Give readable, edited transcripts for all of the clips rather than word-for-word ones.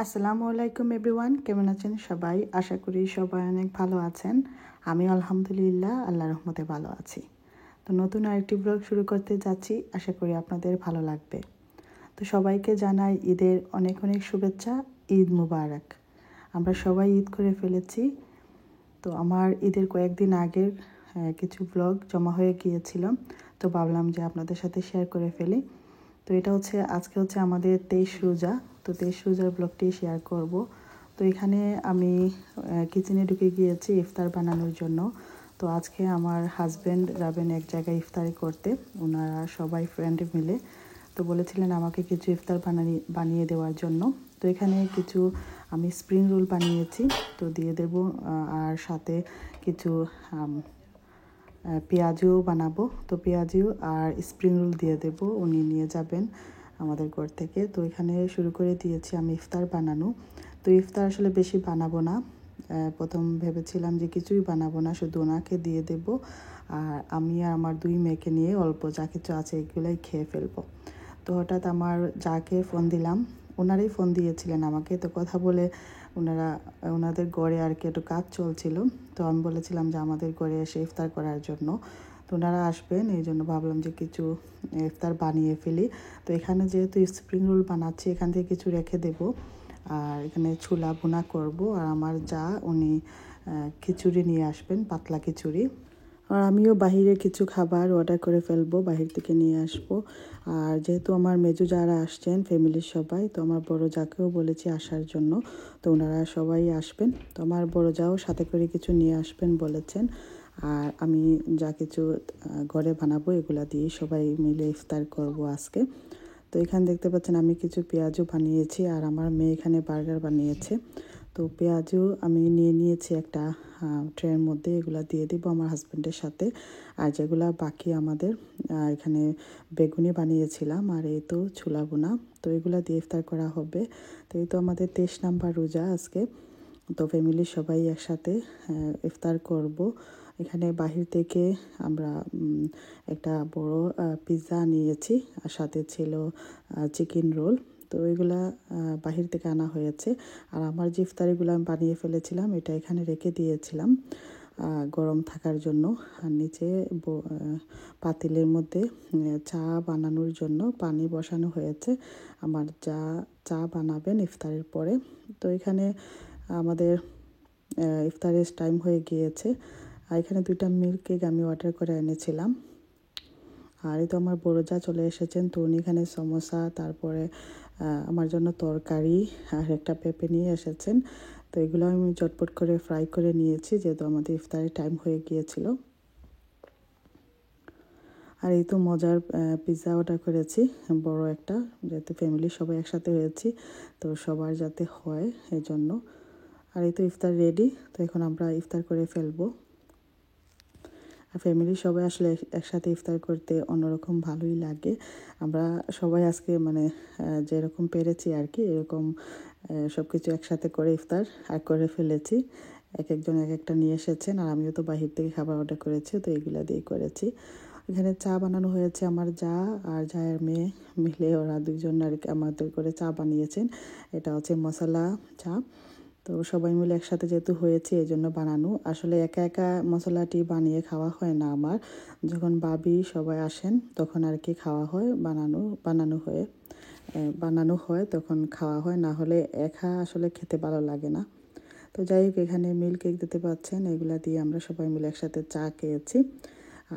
আসসালামু আলাইকুম এভরিওয়ান, কেমন আছেন সবাই? আশা করি সবাই অনেক ভালো আছেন। আমি আলহামদুলিল্লাহ আল্লাহর রহমতে ভালো আছি। তো নতুন আরেকটি ব্লগ শুরু করতে যাচ্ছি, আশা করি আপনাদের ভালো লাগবে। তো সবাইকে জানাই ঈদের অনেক অনেক শুভেচ্ছা। ঈদ মুবারক। আমরা সবাই ঈদ করে ফেলেছি। তো আমার ঈদের কয়েকদিন আগের কিছু ব্লগ জমা হয়ে গিয়েছিল, তো ভাবলাম যে আপনাদের সাথে শেয়ার করে ফেলি। তো এটা হচ্ছে আজকে হচ্ছে আমাদের 23 রোজা। তো 23 রোজার ব্লগটি শেয়ার করব। তো এখানে আমি কিচেনে ঢুকে গিয়েছি ইফতার বানানোর জন্য। তো আজকে আমার হাজব্যান্ড যাবেন এক জায়গায় ইফতারি করতে, ওনারা সবাই ফ্রেন্ড মিলে। তো বলেছিলেন আমাকে কিছু ইফতার বানিয়ে দেওয়ার জন্য। তো এখানে কিছু আমি স্প্রিং রোল বানিয়েছি, তো দিয়ে দেব। আর সাথে কিছু পেঁয়াজও বানাবো। তো পেঁয়াজও আর স্প্রিং রোল দিয়ে দেব, উনি নিয়ে যাবেন আমাদের ঘর থেকে। তো এখানে শুরু করে দিয়েছি আমি ইফতার বানানো। তো ইফতার আসলে বেশি বানাবো না। প্রথম ভেবেছিলাম যে কিছুই বানাবো না, শুধু ওনাকে দিয়ে দেব। আর আমি আর আমার 2 মেয়েকে নিয়ে অল্প যা কিছু আছে এগুলোই খেয়ে ফেলবো। তো হঠাৎ আমার যাকে ফোন দিলাম, ওনারাই ফোন দিয়েছিলেন আমাকে। তো কথা বলে ওনাদের ঘরে আর কি একটু কাজ চলছিল। তো আমি বলেছিলাম যে আমাদের ঘরে এসে ইফতার করার জন্য। তো ওনারা আসবেন, এই জন্য ভাবলাম যে কিছু ইফতার বানিয়ে ফেলি। তো এখানে যেহেতু স্প্রিং রোল বানাচ্ছি, এখান থেকে কিছু রেখে দেব। আর এখানে ছোলা ভুনা করব। আর আমার যা উনি খিচুড়ি নিয়ে আসবেন, পাতলা খিচুড়ি। আর আমিও বাহিরে কিছু খাবার অর্ডার করে ফেলবো, বাহির থেকে নিয়ে আসবো। আর যেহেতু আমার মেজো যারা আসছেন ফ্যামিলির সবাই, তো আমার বড় যাকেও বলেছি আসার জন্য। তো ওনারা সবাই আসবেন। তো আমার বড় যাও সাথে করে কিছু নিয়ে আসবেন বলেছেন। আর আমি যা কিছু ঘরে বানাবো এগুলা দিয়ে সবাই মিলে ইফতার করব আজকে। তো এখানে দেখতে পাচ্ছেন আমি কিছু পেঁয়াজও বানিয়েছি, আর আমার মেয়ে এখানে বার্গার বানিয়েছে। তো পেঁয়াজও আমি নিয়ে নিয়েছি একটা ট্রের মধ্যে, এগুলা দিয়ে দিব আমার হাজব্যান্ডের সাথে। আর যেগুলা বাকি আমাদের এখানে বেগুনি বানিয়েছিলাম, আর এই তো ছোলা বোনা। তো এগুলা দিয়ে ইফতার করা হবে। তো এই তো আমাদের 23 নাম্বার রোজা আজকে। তো ফ্যামিলির সবাই একসাথে ইফতার করব। এখানে বাহির থেকে আমরা একটা বড় পিৎজা নিয়েছি, আর সাথে ছিল চিকেন রোল। তো এগুলা বাহির থেকে আনা হয়েছে। আর আমার যে ইফতারিগুলো আমি বানিয়ে ফেলেছিলাম এটা এখানে রেখে দিয়েছিলাম গরম থাকার জন্য। আর নিচে পাতিলের মধ্যে চা বানানোর জন্য পানি বসানো হয়েছে। আমার চা বানাবেন ইফতারের পরে। তো এখানে আমাদের ইফতারের টাইম হয়ে গিয়েছে। আর এখানে 2টা মিল্ক কেক আমি অর্ডার করে এনেছিলাম। আর এই তো আমার বড় যা চলে এসেছেন, তো উনি এখানে সমোসা, তারপরে আমার জন্য তরকারি আর একটা পেঁপে নিয়ে এসেছেন। তো এগুলো আমি চটপট করে ফ্রাই করে নিয়েছি, যেহেতু আমাদের ইফতারের টাইম হয়ে গিয়েছিল। আর এই তো মজার পিৎজা অর্ডার করেছি বড় একটা, যেহেতু ফ্যামিলি সবাই একসাথে হয়েছি, তো সবার যাতে হয় এই জন্য। আর এই তো ইফতার রেডি। তো এখন আমরা ইফতার করে ফেলবো। আর ফ্যামিলির সবাই আসলে একসাথে ইফতার করতে অন্যরকম ভালোই লাগে। আমরা সবাই আজকে মানে যেরকম পেরেছি আর কি, এরকম সব কিছু একসাথে করে ইফতার আর করে ফেলেছি। একজন এক একটা নিয়ে এসেছেন, আর আমিও তো বাহির থেকে খাবার অর্ডার করেছি, তো এগুলা দিয়ে করেছি। এখানে চা বানানো হয়েছে, আমার যা আর জায়ের মেয়ে মিলে ওরা 2জন আর কি আমাদের করে চা বানিয়েছেন। এটা হচ্ছে মশলা চা। তো সবাই মিলে একসাথে যেহেতু হয়েছে এই জন্য বানানো। আসলে একা একা মশলাটি বানিয়ে খাওয়া হয় না আমার। যখন ভাবি সবাই আসেন তখন আর কি খাওয়া হয়, বানানো হয় তখন খাওয়া হয়, না হলে একা আসলে খেতে ভালো লাগে না। তো যাই হোক, এখানে মিল্ক কেক দিতে পাচ্ছেন, এগুলা দিয়ে আমরা সবাই মিলে একসাথে চা খেয়েছি।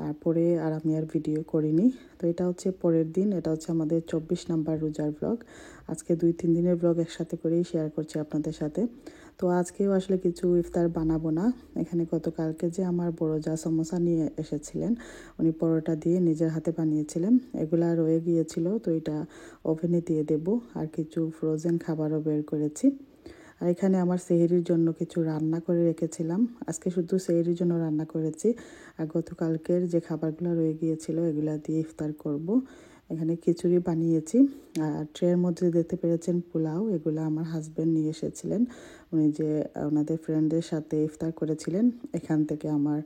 আর পরে আর আমি আর ভিডিও করিনি। তো এটা হচ্ছে পরের দিন, এটা হচ্ছে আমাদের 24 নাম্বার রোজার ব্লগ। আজকে 2-3 দিনের ব্লগ একসাথে করেই শেয়ার করছি আপনাদের সাথে। তো আজকেও আসলে কিছু ইফতার বানাবো না। এখানে গতকালকে যে আমার বড় যা সমোসা নিয়ে এসেছিলেন, উনি পরোটা দিয়ে নিজের হাতে বানিয়েছিলেন, এগুলা রয়ে গিয়েছিল। তো এটা ওভেনে দিয়ে দেব। আর কিছু ফ্রোজেন খাবারও বের করেছি। আর এখানে আমার সেহরির জন্য কিছু রান্না করে রেখেছিলাম, আজকে শুধু সেহরির জন্য রান্না করেছি। আর গতকালকের যে খাবারগুলো রয়ে গিয়েছিল এগুলা দিয়ে ইফতার করব। এখানে খিচুড়ি বানিয়েছি। আর ট্রের মধ্যে দেখতে পেরেছেন পোলাও, এগুলো আমার হাজব্যান্ড নিয়ে এসেছিলেন। উনি যে ওনাদের ফ্রেন্ডের সাথে ইফতার করেছিলেন, এখান থেকে আমার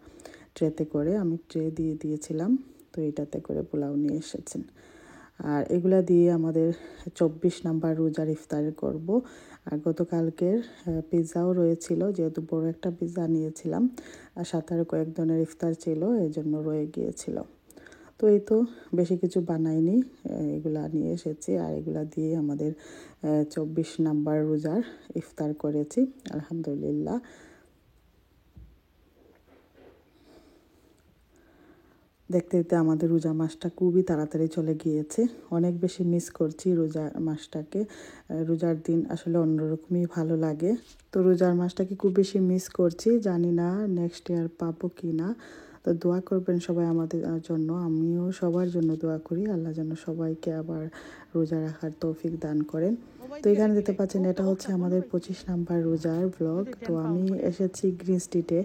ট্রেতে করে আমি ট্রে দিয়ে দিয়েছিলাম। তো এটাতে করে পোলাও নিয়ে এসেছেন। আর এগুলা দিয়ে আমাদের 24 নাম্বার রোজার ইফতার করব। আর গতকালকের পিৎজাও রয়েছিল, যেহেতু বড় একটা পিৎজা নিয়েছিলাম আর সাথে আরও কয়েক ধরনের ইফতার ছিল, এই জন্য রয়ে গিয়েছিল। তো এই তো বেশি কিছু বানাইনি, এগুলা নিয়ে এসেছি আর এগুলা দিয়ে আমাদের 24 নাম্বার রোজার ইফতার করেছি আলহামদুলিল্লাহ। দেখতে দেখতে আমাদের রোজা মাসটা খুবই তাড়াতাড়ি চলে গিয়েছে। অনেক বেশি মিস করছি রোজা মাসটাকে। রোজার দিন আসলে অন্যরকমই ভালো লাগে। তো রোজার মাসটাকে খুব বেশি মিস করছি, জানি না নেক্সট ইয়ার পাবো কি না। তো দোয়া করবেন সবাই আমাদের জন্য, আমিও সবার জন্য দোয়া করি, আল্লাহ যেন সবাইকে আবার রোজা রাখার তৌফিক দান করেন। তো এখানে দেখতে পাচ্ছেন এটা হচ্ছে আমাদের 25 নাম্বার রোজার ব্লগ। তো আমি এসেছি গ্রিন স্ট্রিটে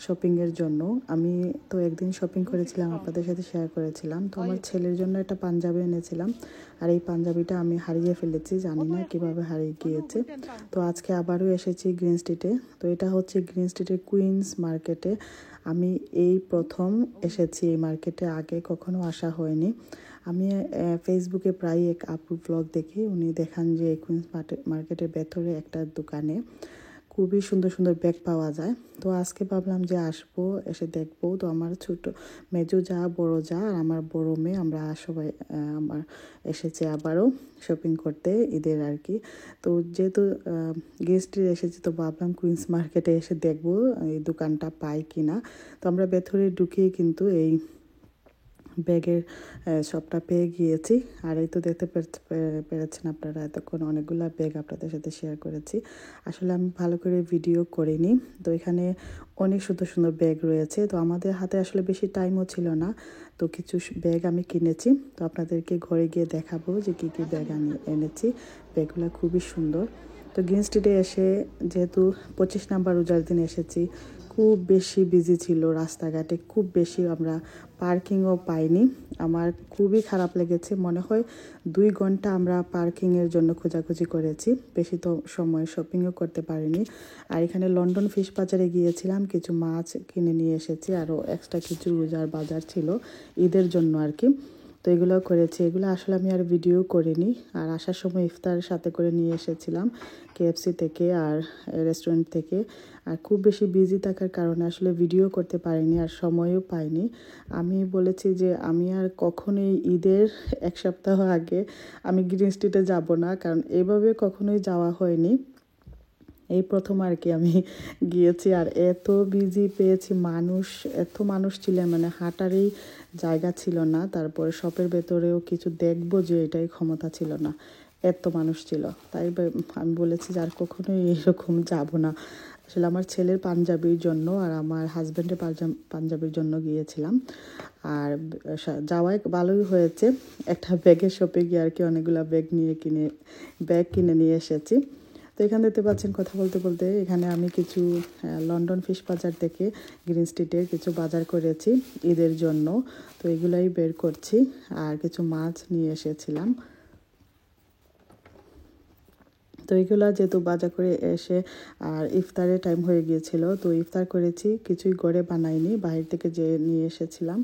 শপিংয়ের জন্য। আমি তো একদিন শপিং করেছিলাম, আপনাদের সাথে শেয়ার করেছিলাম। তো আমার ছেলের জন্য একটা পাঞ্জাবি এনেছিলাম, আর এই পাঞ্জাবিটা আমি হারিয়ে ফেলেছি, জানি না কিভাবে হারিয়ে গিয়েছে। তো আজকে আবারও এসেছি গ্রিন স্ট্রিটে। তো এটা হচ্ছে গ্রিন স্ট্রিটের কুইন্স মার্কেটে। আমি এই প্রথম এসেছি এই মার্কেটে, আগে কখনো আসা হয়নি। আমি ফেসবুকে প্রায় এক আপুর ব্লগ দেখি, উনি দেখান যে কুইন্স মার্কেটের ভেতরে একটা দোকানে খুবই সুন্দর সুন্দর ব্যাগ পাওয়া যায়। তো আজকে ভাবলাম যে আসবো, এসে দেখবো। তো আমার ছোট মেজো যা, বড় যা আর আমার বড় মেয়ে, আমরা সবাই আমার এসেছে আবারও শপিং করতে ঈদের আর কি। তো যেহেতু গেস্টে এসেছি, তো ভাবলাম কুইন্স মার্কেটে এসে দেখবো এই দোকানটা পাই কি না। তো আমরা ভেতরে ঢুকিয়ে কিন্তু এই ব্যাগের শপটা পেয়ে গিয়েছি। আর এই তো দেখতে পেরেছেন আপনারা, এতক্ষণ অনেকগুলো ব্যাগ আপনাদের সাথে শেয়ার করেছি। আসলে আমি ভালো করে ভিডিও করিনি। তো এখানে অনেক সুন্দর সুন্দর ব্যাগ রয়েছে। তো আমাদের হাতে আসলে বেশি টাইমও ছিল না, তো কিছু ব্যাগ আমি কিনেছি। তো আপনাদেরকে ঘরে গিয়ে দেখাবো যে কী কী ব্যাগ আমি এনেছি। ব্যাগগুলো খুবই সুন্দর। তো গ্রিন স্ট্রিটে এসে, যেহেতু 25 নাম্বার রোজার দিন এসেছি, খুব বেশি বিজি ছিল রাস্তাঘাটে, খুব বেশি আমরা পার্কিংও পাইনি। আমার খুবই খারাপ লেগেছে, মনে হয় 2 ঘন্টা আমরা পার্কিংয়ের জন্য খোঁজাখুঁজি করেছি, বেশি তো সময় শপিংও করতে পারিনি। আর এখানে লন্ডন ফিশ বাজারে গিয়েছিলাম, কিছু মাছ কিনে নিয়ে এসেছি, আরও এক্সট্রা কিছু রোজার বাজার ছিল ঈদের জন্য আর কি। তো এগুলো করেছি, এগুলো আসলে আমি আর ভিডিও করিনি। আর আসার সময় ইফতার সাথে করে নিয়ে এসেছিলাম কেএফসি থেকে আর রেস্টুরেন্ট থেকে। আর খুব বেশি বিজি থাকার কারণে আসলে ভিডিও করতে পারিনি আর সময়ও পাইনি। আমি বলেছি যে আমি আর কখনোই ঈদের 1 সপ্তাহ আগে আমি গ্রিন স্ট্রিটে যাব না, কারণ এভাবে কখনোই যাওয়া হয়নি। এই প্রথম আর কি আমি গিয়েছি। আর এত বিজি পেয়েছি, মানুষ এত মানুষ ছিলেন, মানে হাঁটারই জায়গা ছিল না। তারপরে শপের ভেতরেও কিছু দেখবো যে এটাই ক্ষমতা ছিল না, এত মানুষ ছিল। তাই আমি বলেছি যে আর কখনোই এরকম যাব না। আসলে আমার ছেলের পাঞ্জাবির জন্য আর আমার হাজব্যান্ডের পাঞ্জাবির জন্য গিয়েছিলাম। আর যাওয়াই ভালোই হয়েছে, একটা ব্যাগের শপে গিয়ে আর কি অনেকগুলো ব্যাগ কিনে নিয়ে এসেছি। তো এখানে দেখতে পাচ্ছেন কথা বলতে বলতে এখানে আমি কিছু লন্ডন ফিশ বাজার থেকে গ্রিন স্ট্রিটের কিছু বাজার করেছি ঈদের জন্য। তো এগুলাই বের করছি, আর কিছু মাছ নিয়ে এসেছিলাম। তো এইগুলো যেহেতু বাজার করে এসে আর ইফতারের টাইম হয়ে গিয়েছিল, তো ইফতার করেছি, কিছুই ঘরে বানাইনি, বাইরে থেকে যে নিয়ে এসেছিলাম।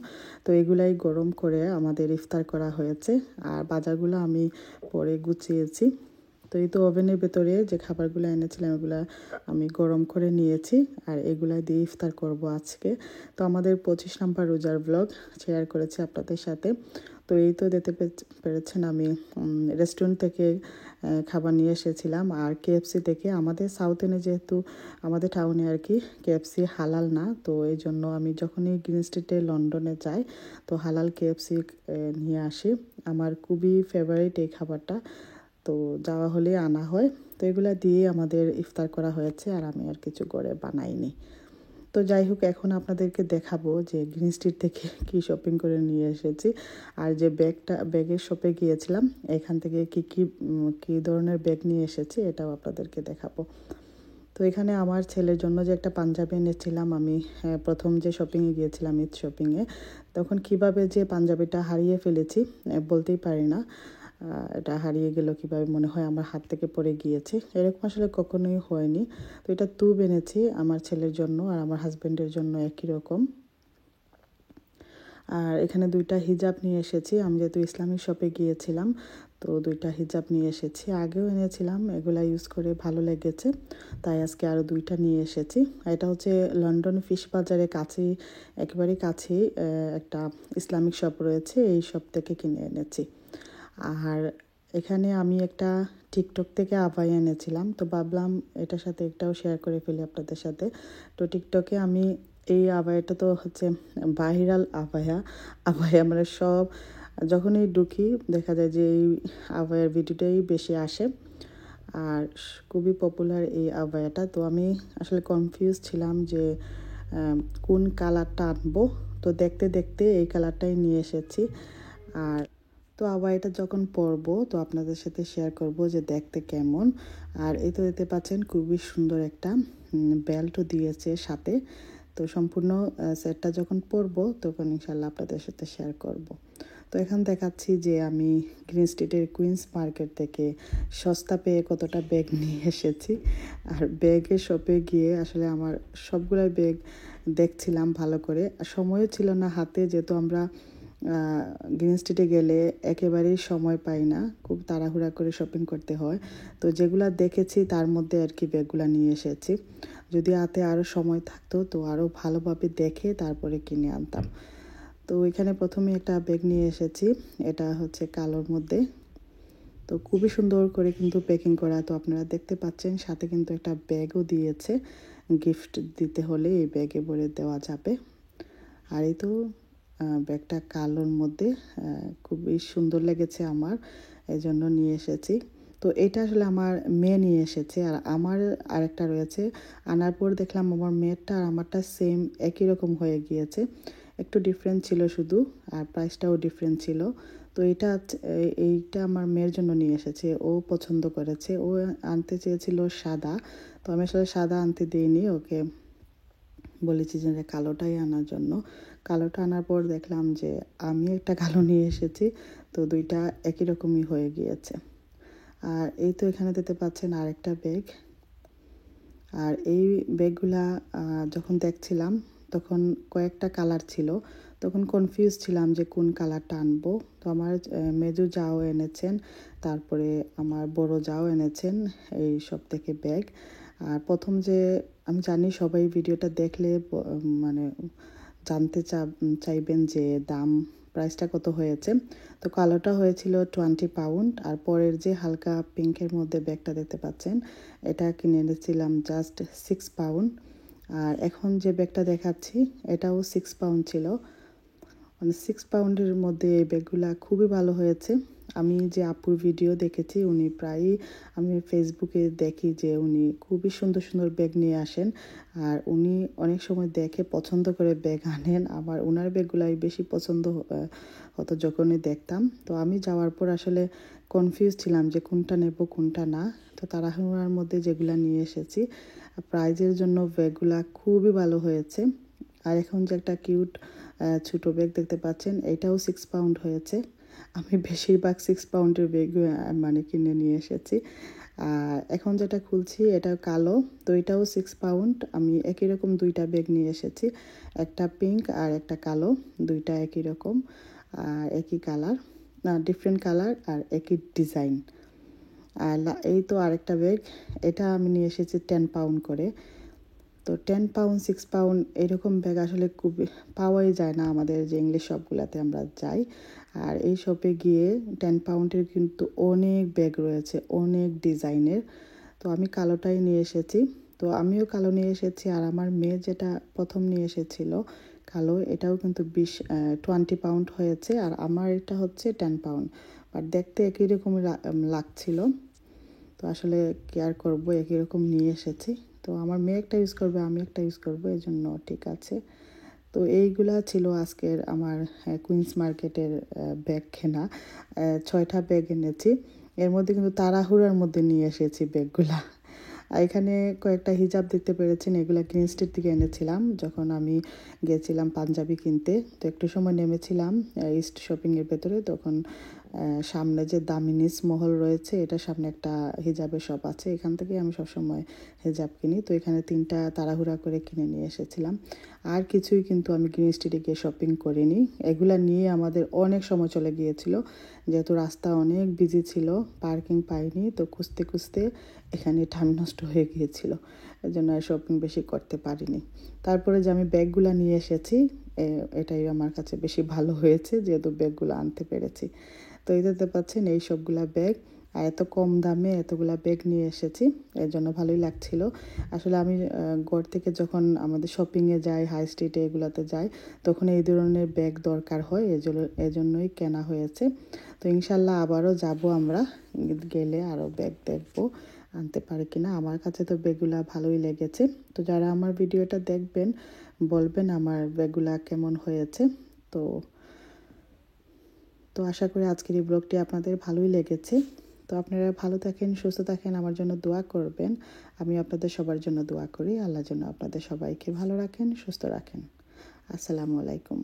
তো এগুলাই গরম করে আমাদের ইফতার করা হয়েছে। আর বাজারগুলো আমি পরে গুছিয়েছি। তো এই তো ওভেনের ভেতরে যে খাবারগুলো এনেছিলাম এগুলো আমি গরম করে নিয়েছি, আর এগুলা দিয়ে ইফতার করব আজকে। তো আমাদের 25 নাম্বার রোজার ব্লগ শেয়ার করেছি আপনাদের সাথে। তো এই তো দেখতে পেরেছেন আমি রেস্টুরেন্ট থেকে খাবার নিয়ে এসেছিলাম, আর কেএফসি থেকে। আমাদের সাউথ এনে যেহেতু আমাদের টাউনে আর কি কেএফসি হালাল না, তো এই জন্য আমি যখনই গ্রিন স্ট্রিটে লন্ডনে যাই তো হালাল কেএফসি নিয়ে আসি। আমার খুবই ফেভারিট এই খাবারটা, তো যাওয়া হলে আনা হয়। তো এগুলো দিয়ে আমাদের ইফতার করা হয়েছে, আর আমি আর কিছু করে বানাইনি। তো যাই হোক, এখন আপনাদেরকে দেখাবো যে গ্রিন স্ট্রিট থেকে কি শপিং করে নিয়ে এসেছি। আর যে ব্যাগের শপে গিয়েছিলাম, এখান থেকে কি ধরনের ব্যাগ নিয়ে এসেছি এটাও আপনাদেরকে দেখাবো। তো এখানে আমার ছেলের জন্য যে একটা পাঞ্জাবি এনেছিলাম আমি, প্রথম যে শপিংয়ে গিয়েছিলাম ঈদ শপিংয়ে, তখন কিভাবে যে পাঞ্জাবিটা হারিয়ে ফেলেছি বলতেই পারি না। এটা হারিয়ে গেল কিভাবে, মনে হয় আমার হাত থেকে পড়ে গিয়েছে, এরকম আসলে কখনোই হয়নি। তো এটা তুব এনেছি আমার ছেলের জন্য আর আমার হাজব্যান্ডের জন্য একই রকম। আর এখানে 2টা হিজাব নিয়ে এসেছি। আমি যেহেতু ইসলামিক শপে গিয়েছিলাম, তো 2টা হিজাব নিয়ে এসেছি। আগেও এনেছিলাম, এগুলা ইউজ করে ভালো লেগেছে, তাই আজকে আরও 2টা নিয়ে এসেছি। এটা হচ্ছে লন্ডন ফিশ বাজারের কাছেই, একেবারেই কাছেই একটা ইসলামিক শপ রয়েছে, এই শপ থেকে কিনে এনেছি। আর এখানে আমি একটা টিকটক থেকে আবায়া এনেছিলাম, তো ভাবলাম এটার সাথে একটাও শেয়ার করে ফেলি আপনাদের সাথে। তো টিকটকে আমি এই আবায়াটা তো হচ্ছে ভাইরাল আবায়া, আবায়া মানে সব যখনই ঢুকি দেখা যায় যে এই আবায়ার ভিডিওটাই বেশি আসে, আর খুবই পপুলার এই আবায়াটা। তো আমি আসলে কনফিউজ ছিলাম যে কোন কালারটা আনবো, তো দেখতে দেখতে এই কালারটাই নিয়ে এসেছি। আর তো আবার এটা যখন পরবো তো আপনাদের সাথে শেয়ার করব যে দেখতে কেমন। আর এই তো দেখতে পাচ্ছেন খুবই সুন্দর একটা বেল্টও দিয়েছে সাথে। তো সম্পূর্ণ সেটটা যখন পরবো তখন ইনশাল্লাহ আপনাদের সাথে শেয়ার করব। তো এখন দেখাচ্ছি যে আমি গ্রিন স্ট্রিটের কুইন্স মার্কেট থেকে সস্তা পেয়ে কতটা ব্যাগ নিয়ে এসেছি। আর ব্যাগের শপে গিয়ে আসলে আমার সবগুলাই ব্যাগ দেখছিলাম ভালো করে, আর সময়ও ছিল না হাতে, যেহেতু আমরা গ্রিন স্ট্রিটে গেলে একেবারেই সময় পাই না, খুব তাড়াহুড়া করে শপিং করতে হয়। তো যেগুলা দেখেছি তার মধ্যে আর কি ব্যাগগুলা নিয়ে এসেছি। যদি হাতে আরও সময় থাকতো তো আরও ভালোভাবে দেখে তারপরে কিনে আনতাম। তো এখানে প্রথমে একটা ব্যাগ নিয়ে এসেছি, এটা হচ্ছে কালোর মধ্যে। তো খুবই সুন্দর করে কিন্তু প্যাকিং করা, তো আপনারা দেখতে পাচ্ছেন সাথে কিন্তু একটা ব্যাগও দিয়েছে, গিফট দিতে হলে এই ব্যাগে ভরে দেওয়া যাবে। আর এই তো ব্যাগটা কালোর মধ্যে খুবই সুন্দর লেগেছে আমার, এই জন্য নিয়ে এসেছি। তো এটা আসলে আমার মেয়ে নিয়ে এসেছে, আর আমার আরেকটা রয়েছে। আনার পর দেখলাম আমার মেয়েরটা আর আমারটা সেম একই রকম হয়ে গিয়েছে, একটু ডিফারেন্ট ছিল শুধু, আর প্রাইসটাও ডিফারেন্ট ছিল। তো এইটা আমার মেয়ের জন্য নিয়ে এসেছে, ও পছন্দ করেছে, ও আনতে চেয়েছিল সাদা, তো আমি আসলে সাদা আনতে দিইনি, ওকে বলেছি যে কালোটাই আনার জন্য। কালোটা আনার পর দেখলাম যে আমি একটা কালো নিয়ে এসেছি, তো 2টা একই রকমই হয়ে গিয়েছে। আর এই তো এখানে দেখতে পাচ্ছেন আরেকটা ব্যাগ। আর এই ব্যাগগুলা যখন দেখছিলাম তখন কয়েকটা কালার ছিল, তখন কনফিউজ ছিলাম যে কোন কালারটা আনবো। তো আমার মেজো যাও এনেছেন, তারপরে আমার বড় যাও এনেছেন এই সব থেকে ব্যাগ। আর প্রথম যে আমি জানি সবাই ভিডিওটা দেখলে মানে জানতে চাইবেন যে দাম প্রাইসটা কত হয়েছে। তো কালোটা হয়েছিল 20 পাউন্ড, আর পরের যে হালকা পিঙ্কের মধ্যে ব্যাগটা দেখতে পাচ্ছেন এটা কিনে এনেছিলাম জাস্ট 6 পাউন্ড। আর এখন যে ব্যাগটা দেখাচ্ছি এটাও 6 পাউন্ড ছিল, মানে 6 পাউন্ডের মধ্যে এই ব্যাগগুলা খুবই ভালো হয়েছে। আমি যে আপুর ভিডিও দেখেছি উনি প্রায়ই আমি ফেসবুকে দেখি যে উনি খুবই সুন্দর সুন্দর ব্যাগ নিয়ে আসেন, আর উনি অনেক সময় দেখে পছন্দ করে ব্যাগ আনেন। আমার ওনার ব্যাগগুলাই বেশি পছন্দ হতো যখনই দেখতাম। তো আমি যাওয়ার পর আসলে কনফিউজ ছিলাম যে কোনটা নেব কোনটা না, তো তাড়াহুড়ার মধ্যে যেগুলা নিয়ে এসেছি। প্রাইজের জন্য ব্যাগগুলা খুবই ভালো হয়েছে। আর এখন যে একটা কিউট ছোটো ব্যাগ দেখতে পাচ্ছেন এটাও 6 পাউন্ড হয়েছে। আমি বেশিরভাগ 6 পাউন্ডের ব্যাগ মানে কিনে নিয়ে এসেছি। আর এখন যেটা খুলছি এটা কালো, তো এটাও 6 পাউন্ড। আমি একই রকম 2টা ব্যাগ নিয়ে এসেছি, একটা পিঙ্ক আর একটা কালো, 2টা একই রকম আর একই কালার, না ডিফারেন্ট কালার আর একই ডিজাইন। আর এই তো আরেকটা ব্যাগ, এটা আমি নিয়ে এসেছি 10 পাউন্ড করে। তো 10 পাউন্ড 6 পাউন্ড এরকম ব্যাগ আসলে খুবই পাওয়াই যায় না আমাদের যে ইংলিশ শপগুলোতে আমরা যাই। আর এই শপে গিয়ে 10 পাউন্ডের কিন্তু অনেক ব্যাগ রয়েছে, অনেক ডিজাইনের। তো আমি কালোটাই নিয়ে এসেছি, তো আমিও কালো নিয়ে এসেছি। আর আমার মেয়ে যেটা প্রথম নিয়ে এসেছিল কালো, এটাও কিন্তু 20 পাউন্ড হয়েছে, আর আমার এটা হচ্ছে 10 পাউন্ড, বাট দেখতে একই রকম লাগছিল। তো আসলে কেয়ার করবো, একই রকম নিয়ে এসেছি। তো আমার মেয়ে একটা ইউজ করবে, আমি একটা ইউজ করবো, এই জন্য ঠিক আছে। তো এইগুলা ছিল আজকের আমার কুইন্স মার্কেটের ব্যাগ কেনা। 6টা ব্যাগ এনেছি, এর মধ্যে কিন্তু তাড়াহুড়ার মধ্যে নিয়ে এসেছি ব্যাগগুলা। আর এখানে কয়েকটা হিজাব দেখতে পেরেছেন, এগুলা গ্রিন স্ট্রিট থেকে এনেছিলাম যখন আমি গেছিলাম পাঞ্জাবি কিনতে। তো একটু সময় নেমেছিলাম ইস্ট শপিংয়ের ভেতরে, তখন সামনে যে দামিনীস মহল রয়েছে, এটা সামনে একটা হিজাবের শপ আছে, এখান থেকে আমি সবসময় হিজাব কিনি। তো এখানে 3টা তাড়াহুড়া করে কিনে নিয়ে এসেছিলাম। আর কিছুই কিন্তু আমি গ্রিন স্ট্রিটে গিয়ে শপিং করিনি। এগুলা নিয়ে আমাদের অনেক সময় চলে গিয়েছিল, যেহেতু রাস্তা অনেক বিজি ছিল, পার্কিং পাইনি। তো খুঁজতে খুঁজতে এখানে টাইম নষ্ট হয়ে গিয়েছিল, এই জন্য আর শপিং বেশি করতে পারিনি। তারপরে যে আমি ব্যাগগুলো নিয়ে এসেছি, এটাই আমার কাছে বেশি ভালো হয়েছে, যেহেতু ব্যাগগুলো আনতে পেরেছি। তো এই দেখতে পাচ্ছেন এই সবগুলা ব্যাগ, আর এত কম দামে এতগুলা ব্যাগ নিয়ে এসেছি, এর জন্য ভালোই লাগছিল। আসলে আমি ঘর থেকে যখন আমাদের শপিংয়ে যাই, হাই স্ট্রিটে এগুলোতে যাই, তখন এই ধরনের ব্যাগ দরকার হয়, এজন্যই কেনা হয়েছে। তো ইনশাল্লাহ আবারও যাব আমরা, গেলে আরও ব্যাগ দেখবো আনতে পারি কিনা। আমার কাছে তো ব্যাগগুলা ভালোই লেগেছে। তো যারা আমার ভিডিওটা দেখবেন বলবেন আমার ব্যাগগুলা কেমন হয়েছে। তো তো আশা করি আজকের এই ব্লগটি আপনাদের ভালোই লেগেছে। তো আপনারা ভালো থাকেন, সুস্থ থাকেন, আমার জন্য দোয়া করবেন। আমি আপনাদের সবার জন্য দোয়া করি। আল্লাহ যেন আপনাদের সবাইকে ভালো রাখেন, সুস্থ রাখেন। আসসালামু আলাইকুম।